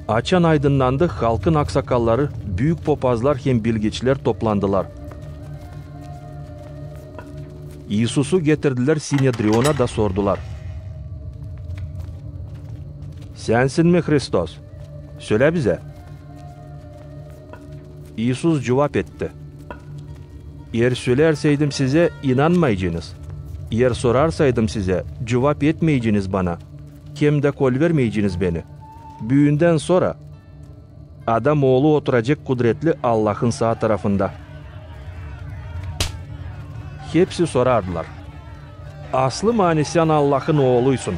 Açan aydınlandı, halkın aksakalları, büyük popazlar hem bilgiçler toplandılar. İsus'u getirdiler, Sinedrion'a da sordular. Sensin mi Hristos? Söyle bize. İsus cevap etti. Eğer söylerseydim size inanmayacaksınız. Eğer sorarsaydım size cevap etmeyeceksiniz bana. Hem de kol vermeyeceksiniz beni. Büyünden sonra adam oğlu oturacak kudretli Allah'ın sağ tarafında. Hepsi sorardılar. Aslı mani sen Allah'ın oğluysun.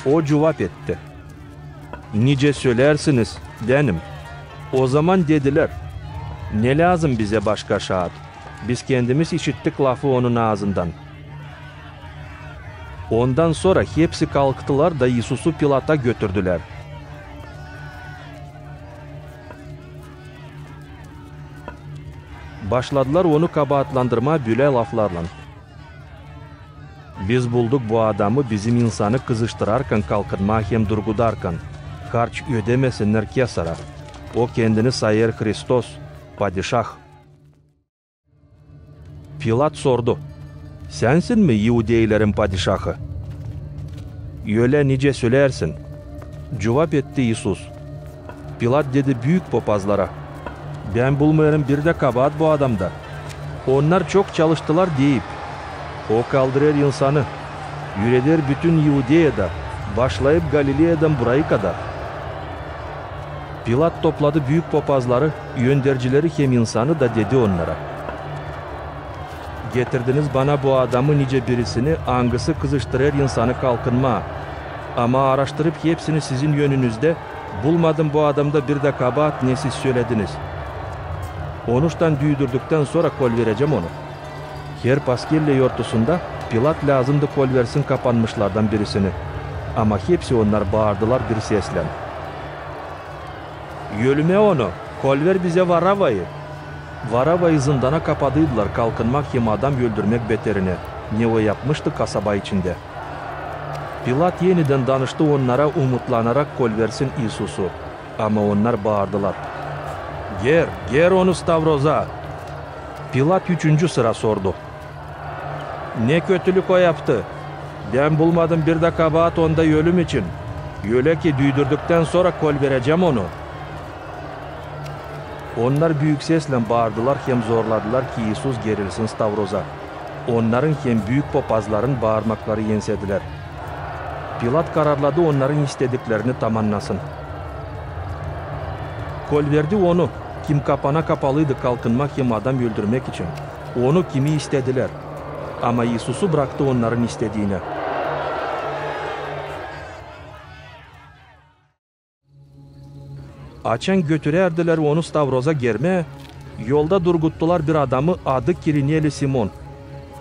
O cevap etti. Nice söylersiniz benim. O zaman dediler. Ne lazım bize başka şahit? Biz kendimiz işittik lafı onun ağzından. Ondan sonra hepsi kalktılar da İsus'u Pilat'a götürdüler. Başladılar onu kabahatlandırma böyle laflarla. Biz bulduk bu adamı bizim insanı kızıştırarken kalkınma hem durgudarken. Harç ödemesinler Kesar'a. O kendini sayar Hristos, padişah. Pilat sordu. Sensin mi Yahudeylerin padişahı? Öyle nice söylersin. Cevap etti İsus. Pilat dedi büyük papazlara. Ben bulmayarım bir de kabahat bu adamda. Onlar çok çalıştılar deyip. O kaldırır insanı. Yüreder bütün Yahudiye'de. Başlayıp Galile'den buraya kadar. Pilat topladı büyük papazları, yöndercileri hem insanı da dedi onlara. Getirdiniz bana bu adamı nice birisini, hangisi kızıştırır insanı kalkınma. Ama araştırıp hepsini sizin yönünüzde, bulmadım bu adamda bir de kabahat ne siz söylediniz. Onuştan düydürdükten sonra kol vereceğim onu. Her Paskelle yortusunda Pilat lazımdı kol versin kapanmışlardan birisini. Ama hepsi onlar bağırdılar bir sesle. Yölüme onu, kol ver bize Varava'yı. Varava'yı zindana kapadıydılar kalkınmak hem adam öldürmek beterine. Ne o yapmıştı kasaba içinde. Pilat yeniden danıştı onlara umutlanarak kol versin İsus'u. Ama onlar bağırdılar. Ger onu Stavroz'a. Pilat 3. sıra sordu. Ne kötülük o yaptı? Ben bulmadım bir de kabahat onda ölüm için. Öyle ki düydürdükten sonra kol vereceğim onu. Onlar büyük sesle bağırdılar hem zorladılar ki İsus gerilsin Stavroz'a. Onların hem büyük papazların bağırmakları yensediler. Pilat kararladı onların istediklerini tamamlasın. Kol verdi onu. Kim kapana kapalıydı kalkınmak hem adam öldürmek için. Onu kimi istediler. Ama İsus'u bıraktı onların istediğine. Açan götürerdiler onu Stavroz'a germe. Yolda durguttular bir adamı adı Kiriniyeli Simon.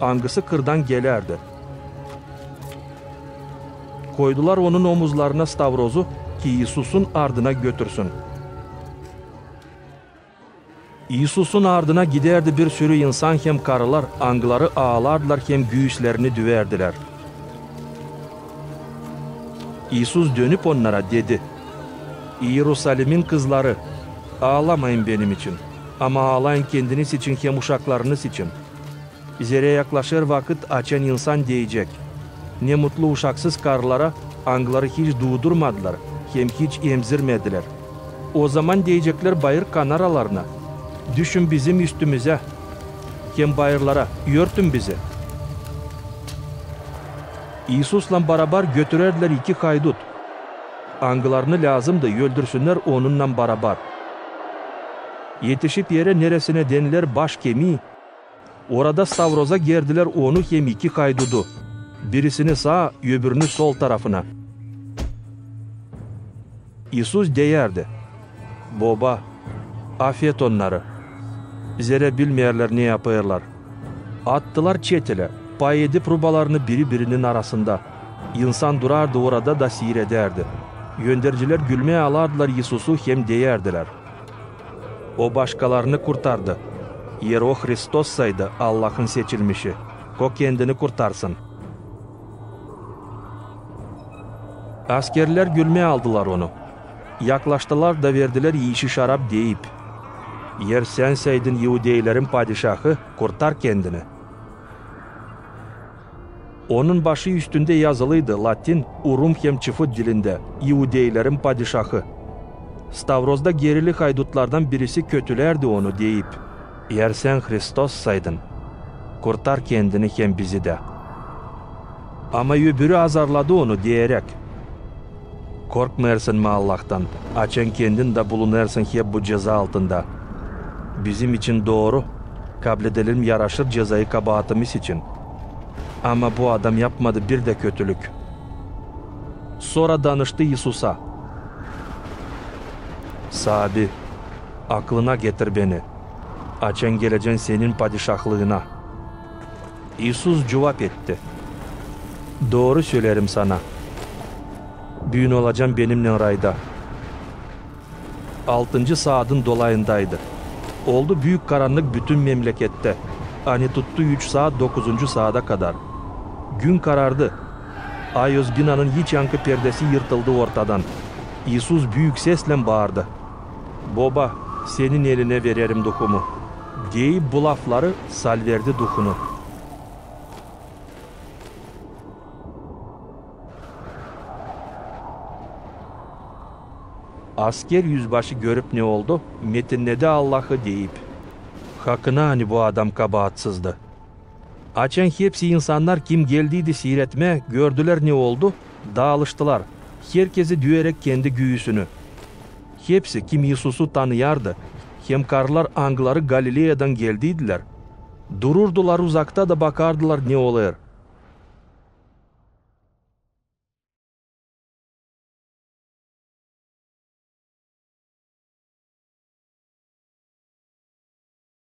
Hangisi kırdan gelerdi. Koydular onun omuzlarına Stavroz'u ki İsus'un ardına götürsün. İsus'un ardına giderdi bir sürü insan hem karılar, angları ağlardılar hem göğüslerini düverdiler. İsus dönüp onlara dedi. Yerusalim'in kızları, ağlamayın benim için. Ama ağlayın kendiniz için hem uşaklarınız için. Zere yaklaşır vakit açan insan diyecek. Ne mutlu uşaksız karılara, angları hiç doğdurmadılar, hem hiç emzirmediler. O zaman diyecekler bayır kanaralarına. Düşün bizim üstümüze, hem bayırlara, örtün bizi. İsus'la beraber götürerdiler 2 haydut. Angılarını lazımdı, öldürsünler onunla beraber. Yetişip yere neresine denilir baş kemiği. Orada Stavroz'a gerdiler onu hem 2 haydudu. Birisini sağ, öbürünü sol tarafına. İsus deyerdi. Baba, affet onları. Zere bilmeyerler ne yapıyorlar. Attılar çetele, pay edip rubalarını biri birinin arasında. İnsan durardı orada da seyrederdi. Yönderciler gülmeye alardılar İsus'u hem deyerdiler. O başkalarını kurtardı. Yer o Hristossaydı Allah'ın seçilmişi. O kendini kurtarsın. Askerler gülmeye aldılar onu. Yaklaştılar da verdiler yiyişi şarap deyip. Yer sen seydin Yahudeylerin padişahı, kurtar kendini. Onun başı üstünde yazılıydı Latin Urum hem Çıfıt dilinde Yahudeylerin padişahı. Stavroz'da gerili haydutlardan birisi kötülerdi onu deyip. Yer sen Hristos saydın, kurtar kendini hem bizi de. Ama öbürü azarladı onu diyerek. Korkmayarsın mı Allah'tan? Açan kendin de bulunarsın hep bu ceza altında. Bizim için doğru, kabul edelim yaraşır cezayı kabahatimiz için. Ama bu adam yapmadı bir de kötülük. Sonra danıştı Yesus'a. Sabi, aklına getir beni. Açan geleceksin senin padişahlığına. İsus cevap etti. Doğru söylerim sana. Büyün olacağım benimle rayda. 6. saatın dolayındaydı. Oldu büyük karanlık bütün memlekette. Hani tuttu 3 saat 9. saate kadar. Gün karardı. Ayöz binanın hiç yankı perdesi yırtıldı ortadan. İsus büyük sesle bağırdı. Baba, senin eline vererim duhumu. Deyip bu lafları salverdi duhunu. Asker yüzbaşı görüp ne oldu? Metinledi Allah'ı deyip. Hakkına hani bu adam kabahatsızdı. Açan hepsi insanlar kim geldiydi seyretme, gördüler ne oldu? Dağılıştılar. Herkesi düyerek kendi güyüsünü. Hepsi kim Yesus'u tanıyardı. Hem karlar angları Galilea'dan geldiydiler. Dururdular uzakta da bakardılar ne olur.